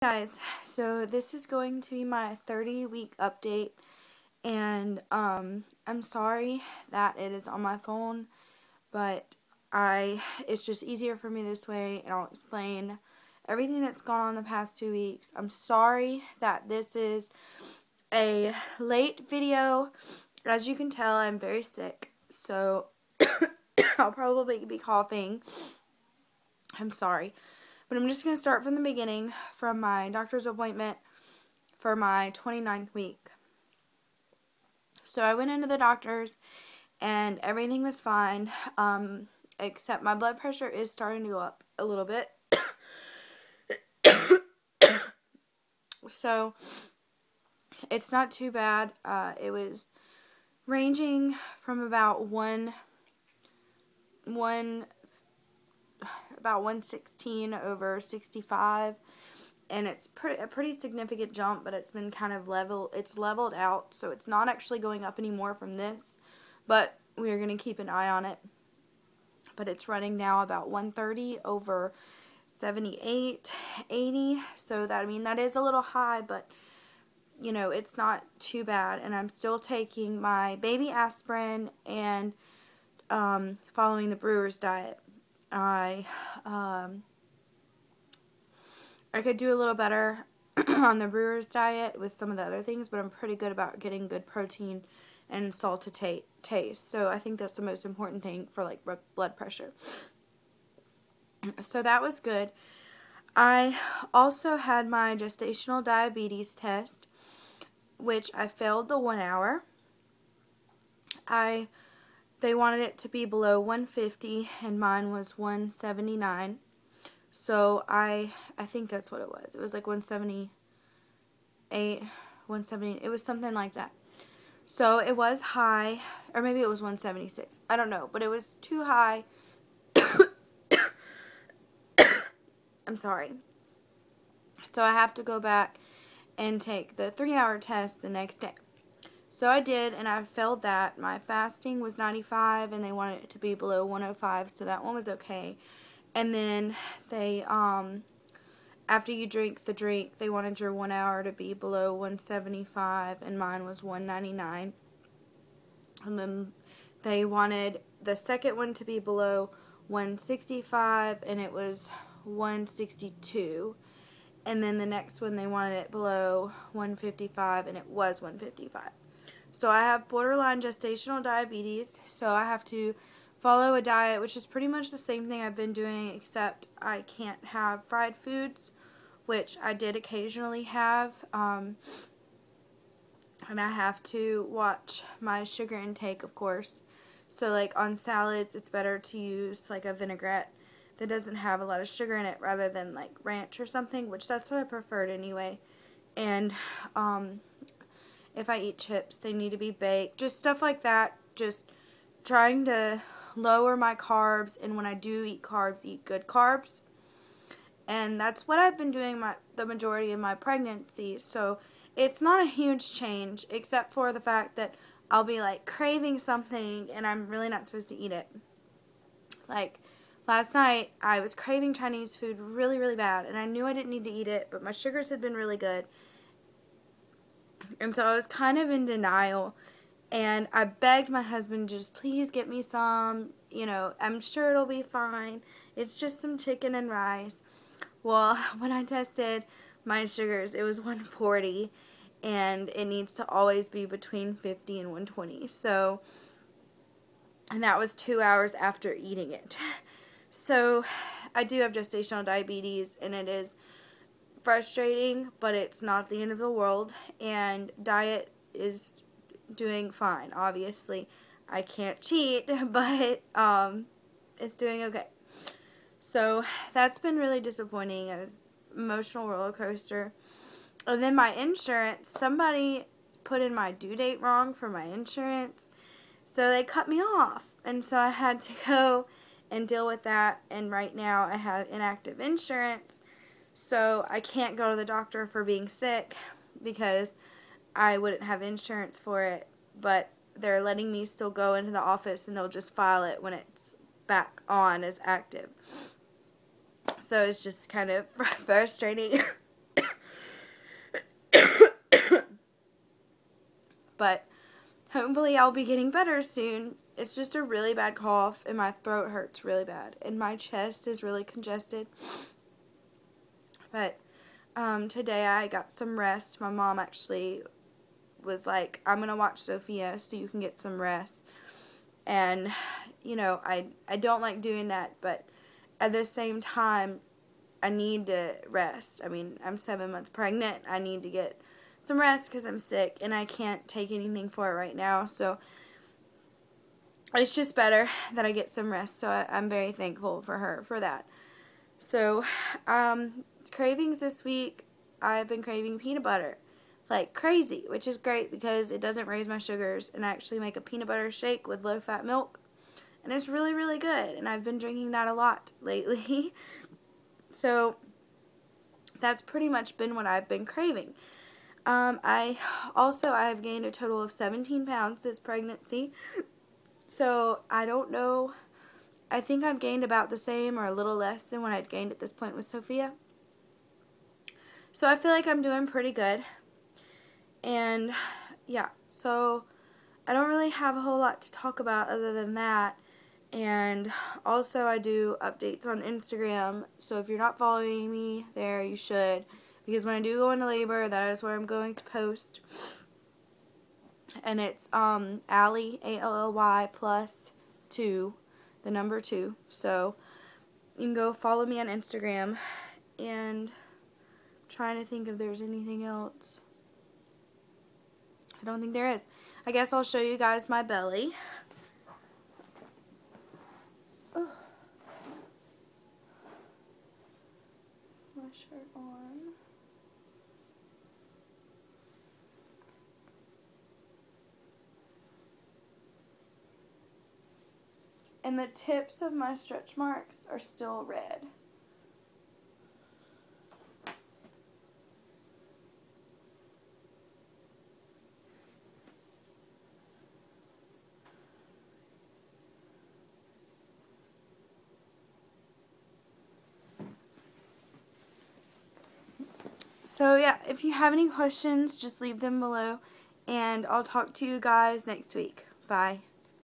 Guys, so this is going to be my 30-week update, and I'm sorry that it is on my phone, but it's just easier for me this way, and I'll explain everything that's gone on the past 2 weeks. I'm sorry that this is a late video. As you can tell, I'm very sick, so I'll probably be coughing. I'm sorry. But I'm just going to start from the beginning, from my doctor's appointment for my 29th week. So I went into the doctor's, and everything was fine, except my blood pressure is starting to go up a little bit. So it's not too bad. It was ranging from about 116 over 65, and it's a pretty significant jump, but it's been kind of leveled out, so it's not actually going up anymore from this, but we're going to keep an eye on it. But it's running now about 130 over 78, 80, so that is a little high, but you know, it's not too bad. And I'm still taking my baby aspirin and following the brewer's diet. I could do a little better on the brewer's diet with some of the other things, but I'm pretty good about getting good protein and salt to taste. So I think that's the most important thing for like blood pressure. So that was good. I also had my gestational diabetes test, which I failed the 1 hour. They wanted it to be below 150, and mine was 179. So I think that's what it was. It was like 178, 170. It was something like that. So it was high, or maybe it was 176. I don't know, but it was too high. I'm sorry. So I have to go back and take the 3-hour test the next day. So I did, and I failed that. My fasting was 95, and they wanted it to be below 105, so that one was okay. And then they, after you drink the drink, they wanted your 1 hour to be below 175, and mine was 199. And then they wanted the second one to be below 165, and it was 162. And then the next one, they wanted it below 155, and it was 155. So I have borderline gestational diabetes, so I have to follow a diet, which is pretty much the same thing I've been doing, except I can't have fried foods, which I did occasionally have, and I have to watch my sugar intake, of course. So like on salads, it's better to use like a vinaigrette that doesn't have a lot of sugar in it rather than like ranch or something, which that's what I preferred anyway. And if I eat chips, they need to be baked. Just stuff like that. Just trying to lower my carbs, and when I do eat carbs, eat good carbs. And that's what I've been doing the majority of my pregnancy. So it's not a huge change, except for the fact that I'll be like craving something and I'm really not supposed to eat it. Like last night, I was craving Chinese food really, really bad, and I knew I didn't need to eat it, but my sugars had been really good. And so I was kind of in denial, and I begged my husband, just please get me some, you know, I'm sure it'll be fine. It's just some chicken and rice. Well, when I tested my sugars, it was 140, and it needs to always be between 50 and 120. So, and that was 2 hours after eating it. So, I do have gestational diabetes, and it is frustrating, but it's not the end of the world, and diet is doing fine. Obviously, I can't cheat, but it's doing okay. So that's been really disappointing. It was an emotional roller coaster. And then my insurance, somebody put in my due date wrong for my insurance, so they cut me off, and so I had to go and deal with that. And right now I have inactive insurance, so I can't go to the doctor for being sick because I wouldn't have insurance for it, but they're letting me still go into the office, and they'll just file it when it's back on as active. So it's just kind of frustrating. hopefully I'll be getting better soon. It's just a really bad cough, and my throat hurts really bad, and my chest is really congested. But today I got some rest. My mom actually was like, I'm going to watch Sophia so you can get some rest. And, you know, I don't like doing that, but at the same time, I need to rest. I mean, I'm 7 months pregnant. I need to get some rest because I'm sick, and I can't take anything for it right now. So it's just better that I get some rest. So I'm very thankful for her for that. So, cravings this week, I've been craving peanut butter like crazy, which is great because it doesn't raise my sugars, and I actually make a peanut butter shake with low-fat milk, and it's really, really good, and I've been drinking that a lot lately. So that's pretty much been what I've been craving. I have gained a total of 17 pounds this pregnancy, so I don't know, I think I've gained about the same or a little less than what I'd gained at this point with Sophia. So I feel like I'm doing pretty good. And yeah, so I don't really have a whole lot to talk about other than that. And also I do updates on Instagram, so if you're not following me there, you should, because when I do go into labor, that is where I'm going to post. And it's Allie, ALLY +2, the number 2. So you can go follow me on Instagram, and I'm trying to think if there's anything else. I don't think there is. I guess I'll show you guys my belly. Ugh. My shirt on. And the tips of my stretch marks are still red. So yeah, if you have any questions, just leave them below, and I'll talk to you guys next week. Bye.